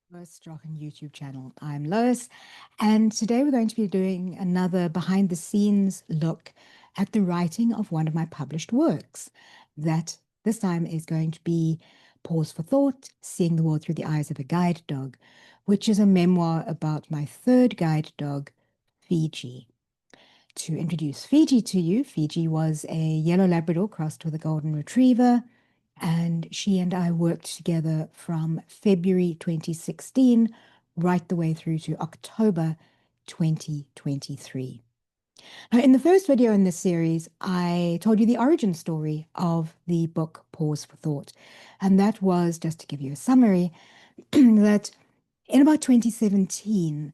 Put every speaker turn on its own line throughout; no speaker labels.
Lois Strachan YouTube channel. I'm Lois, and today we're going to be doing another behind the scenes look at the writing of one of my published works. That this time is going to be Pause for Thought, Seeing the World Through the Eyes of a Guide Dog, which is a memoir about my third guide dog, Fiji. To introduce Fiji to you, Fiji was a yellow Labrador crossed with a golden retriever, and she and I worked together from February 2016 right the way through to October 2023. Now, in the first video in this series, I told you the origin story of the book Pause for Thought. And that was, just to give you a summary, that in about 2017,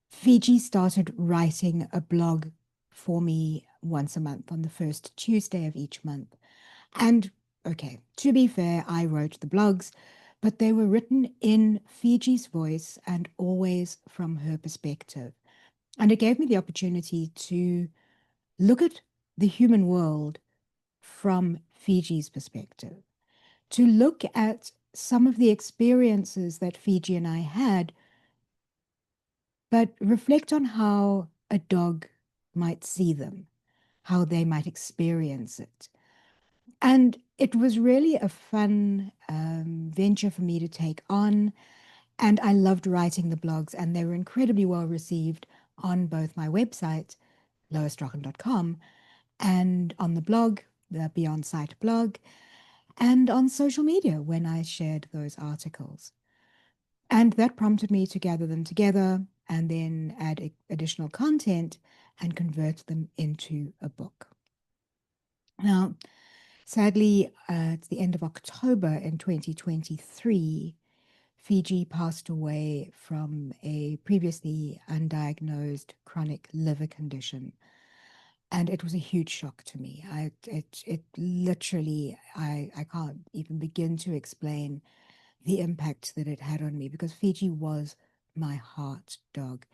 Fiji started writing a blog for me once a month on the first Tuesday of each month. And okay, to be fair, I wrote the blogs, but they were written in Fiji's voice and always from her perspective. And it gave me the opportunity to look at the human world from Fiji's perspective, to look at some of the experiences that Fiji and I had, but reflect on how a dog might see them, how they might experience it. And it was really a fun venture for me to take on. And I loved writing the blogs, and they were incredibly well received on both my website, loisstrachan.com, and on the blog, the Beyond Sight blog, and on social media when I shared those articles. And that prompted me to gather them together and then add additional content and convert them into a book. Now, sadly, at the end of October in 2023, Fiji passed away from a previously undiagnosed chronic liver condition. And it was a huge shock to me. It literally, I can't even begin to explain the impact that it had on me because Fiji was my heart dog.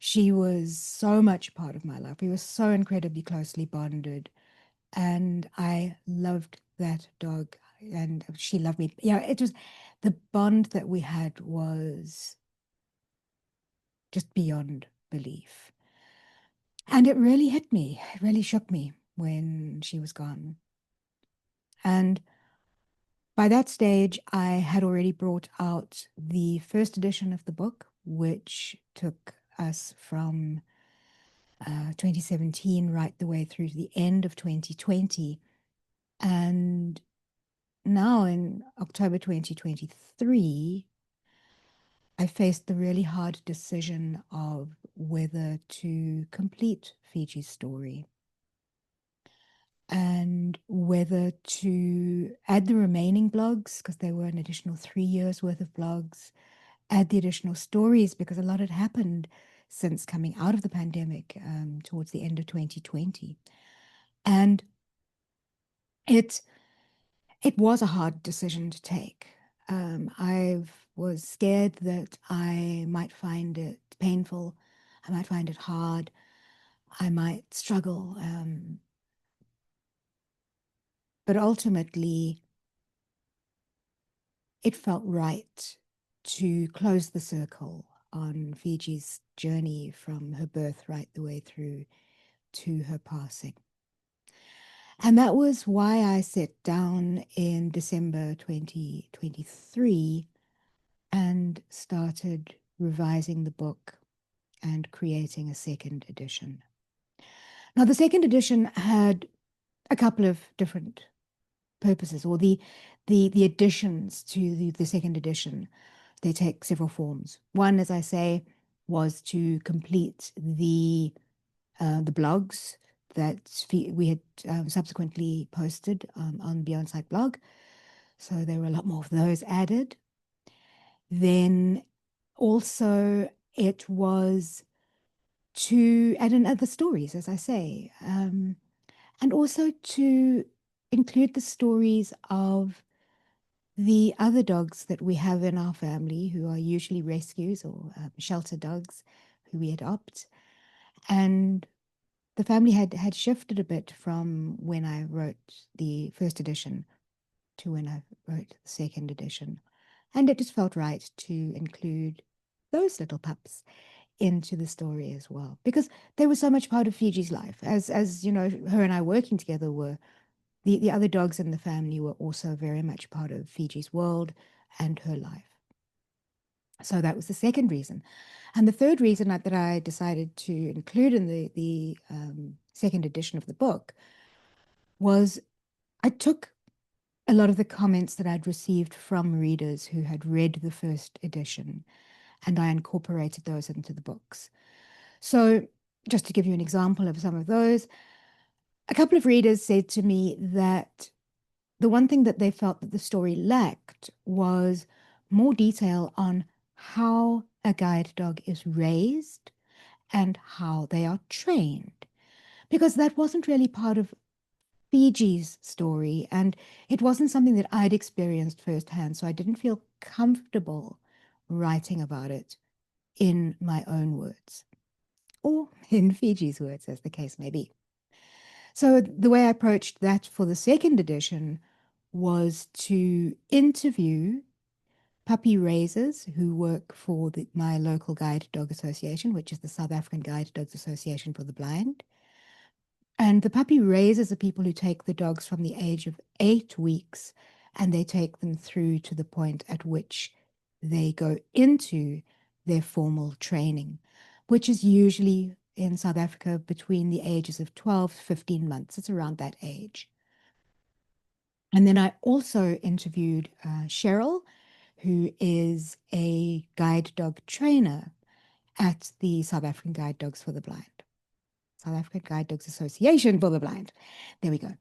She was so much part of my life. We were so incredibly closely bonded, and I loved that dog, and she loved me. Yeah, it was the bond that we had was just beyond belief. And it really hit me, it really shook me when she was gone. And by that stage, I had already brought out the first edition of the book, which took us from 2017 right the way through to the end of 2020. And now in October 2023, I faced the really hard decision of whether to complete Fiji's story and whether to add the remaining blogs, because there were an additional 3 years worth of blogs, add the additional stories, because a lot had happened since coming out of the pandemic towards the end of 2020. And it it was a hard decision to take. I was scared that I might find it painful, I might find it hard, I might struggle. But ultimately, it felt right to close the circle on Fiji's journey from her birth right the way through to her passing. And that was why I sat down in December 2023 and started revising the book and creating a second edition. Now, the second edition had a couple of different purposes, or the additions to the second edition. They take several forms. One, as I say, was to complete the blogs that we had subsequently posted on Beyond Sight blog. So there were a lot more of those added. Then also it was to add in other stories, as I say, and also to include the stories of the other dogs that we have in our family, who are usually rescues or shelter dogs who we adopt. And the family had shifted a bit from when I wrote the first edition to when I wrote the second edition. And it just felt right to include those little pups into the story as well, because they were so much part of Fiji's life. As you know, her and I working together were the other dogs in the family were also very much part of Fiji's world and her life. So that was the second reason. And the third reason that I decided to include in the second edition of the book was I took a lot of the comments that I'd received from readers who had read the first edition, and I incorporated those into the books. So, just to give you an example of some of those, a couple of readers said to me that the one thing that they felt that the story lacked was more detail on how a guide dog is raised and how they are trained, because that wasn't really part of Fiji's story, and it wasn't something that I'd experienced firsthand, so I didn't feel comfortable writing about it in my own words, or in Fiji's words, as the case may be. So the way I approached that for the second edition was to interview puppy raisers who work for my local guide dog association, which is the South African Guide Dogs Association for the Blind. And the puppy raisers are people who take the dogs from the age of 8 weeks and they take them through to the point at which they go into their formal training, which is usually in South Africa between the ages of 12 to 15 months. It's around that age. And then I also interviewed Cheryl, who is a guide dog trainer at the South African Guide Dogs for the Blind. South African Guide Dogs Association for the Blind. There we go.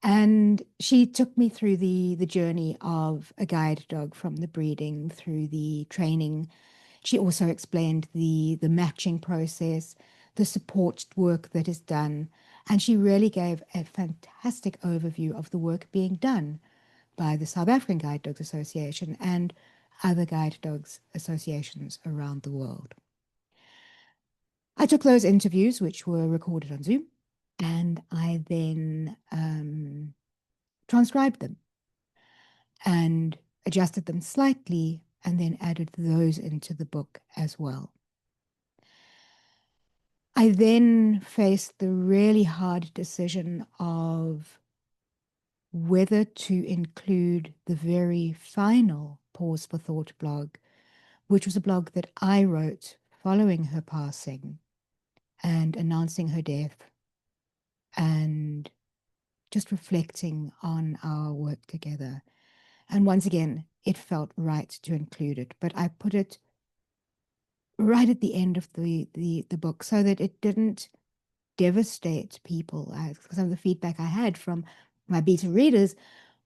And she took me through the journey of a guide dog from the breeding through the training. She also explained the matching process, the support work that is done, and she really gave a fantastic overview of the work being done by the South African Guide Dogs Association and other guide dogs associations around the world. I took those interviews, which were recorded on Zoom, and I then transcribed them and adjusted them slightly and then added those into the book as well. I then faced the really hard decision of whether to include the very final Pause for Thought blog, which was a blog that I wrote following her passing and announcing her death and just reflecting on our work together. And once again, it felt right to include it, but I put it right at the end of the book so that it didn't devastate people. Some of the feedback I had from my beta readers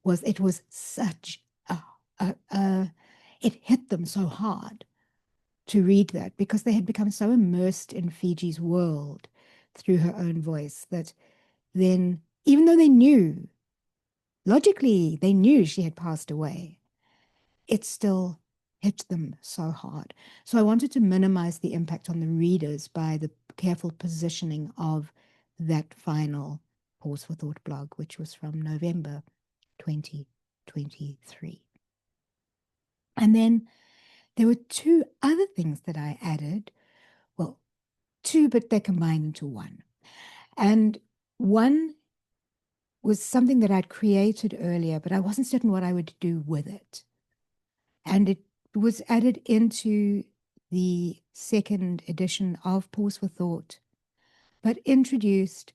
was it was such it hit them so hard to read that because they had become so immersed in Fiji's world through her own voice that then, even though they knew, logically, they knew she had passed away, it still hit them so hard. So I wanted to minimize the impact on the readers by the careful positioning of that final Pause for Thought blog, which was from November 2023. And then there were two other things that I added. Well, two, but they're combined into one. And one was something that I'd created earlier, but I wasn't certain what I would do with it. And it was added into the second edition of Pause for Thought, but introduced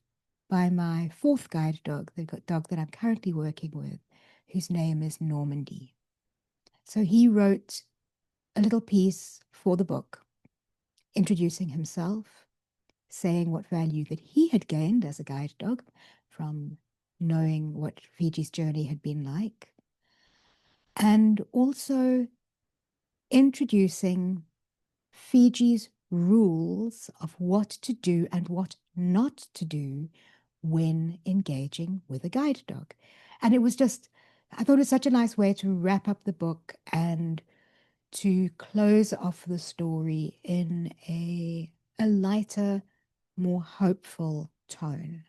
by my fourth guide dog, the dog that I'm currently working with, whose name is Normandy. So he wrote a little piece for the book, introducing himself, saying what value that he had gained as a guide dog from knowing what Fiji's journey had been like, and also introducing Fiji's rules of what to do and what not to do when engaging with a guide dog. And it was just, I thought it was such a nice way to wrap up the book and to close off the story in a lighter, more hopeful tone.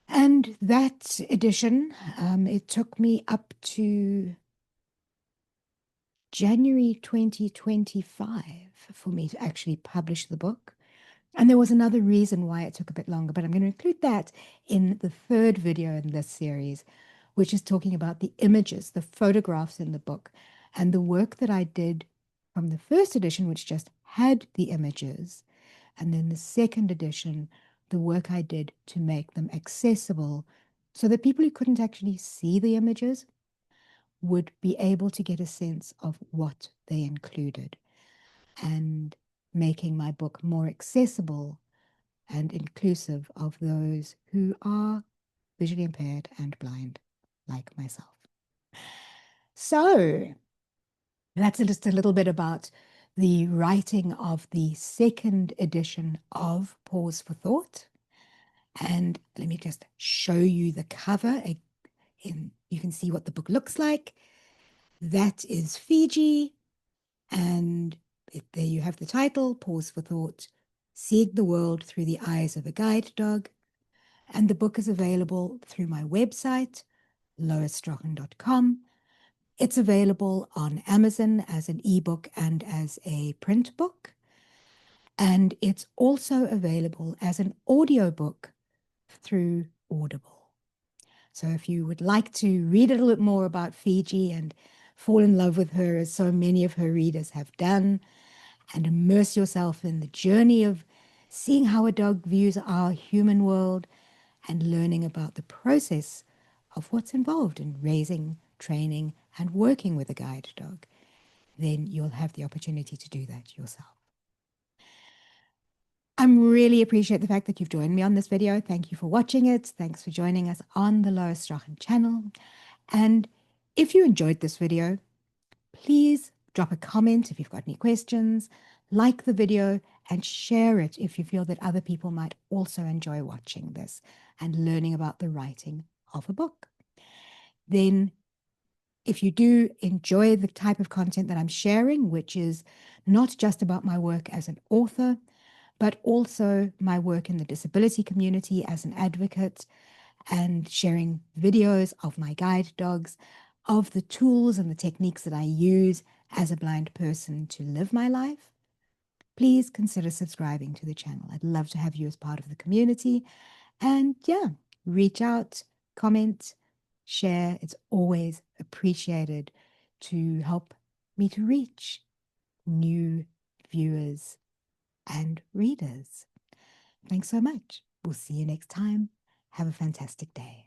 And that edition, it took me up to January 2025 for me to actually publish the book. And there was another reason why it took a bit longer, but I'm going to include that in the third video in this series, which is talking about the images, the photographs in the book, and the work that I did from the first edition, which just had the images, and then the second edition, the work I did to make them accessible so that people who couldn't actually see the images would be able to get a sense of what they included, and making my book more accessible and inclusive of those who are visually impaired and blind, like myself. So that's just a little bit about the writing of the second edition of Pause for Thought. And let me just show you the cover. You can see what the book looks like. That is Fiji. And there you have the title, Pause for Thought, Seeing the World Through the Eyes of a Guide Dog. And the book is available through my website, loisstrachan.com. It's available on Amazon as an ebook and as a print book. And it's also available as an audiobook through Audible. So if you would like to read a little bit more about Fiji and fall in love with her, as so many of her readers have done, and immerse yourself in the journey of seeing how a dog views our human world and learning about the process of what's involved in raising, training, and working with a guide dog, then you'll have the opportunity to do that yourself. I really appreciate the fact that you've joined me on this video. Thank you for watching it. Thanks for joining us on the Lois Strachan channel. And if you enjoyed this video, please drop a comment if you've got any questions, like the video, and share it if you feel that other people might also enjoy watching this and learning about the writing of a book. Then, if you do enjoy the type of content that I'm sharing, which is not just about my work as an author, but also my work in the disability community as an advocate, and sharing videos of my guide dogs, of the tools and the techniques that I use as a blind person to live my life, please consider subscribing to the channel. I'd love to have you as part of the community. And yeah, reach out, comment, share. It's always appreciated to help me to reach new viewers and readers. Thanks so much. We'll see you next time. Have a fantastic day.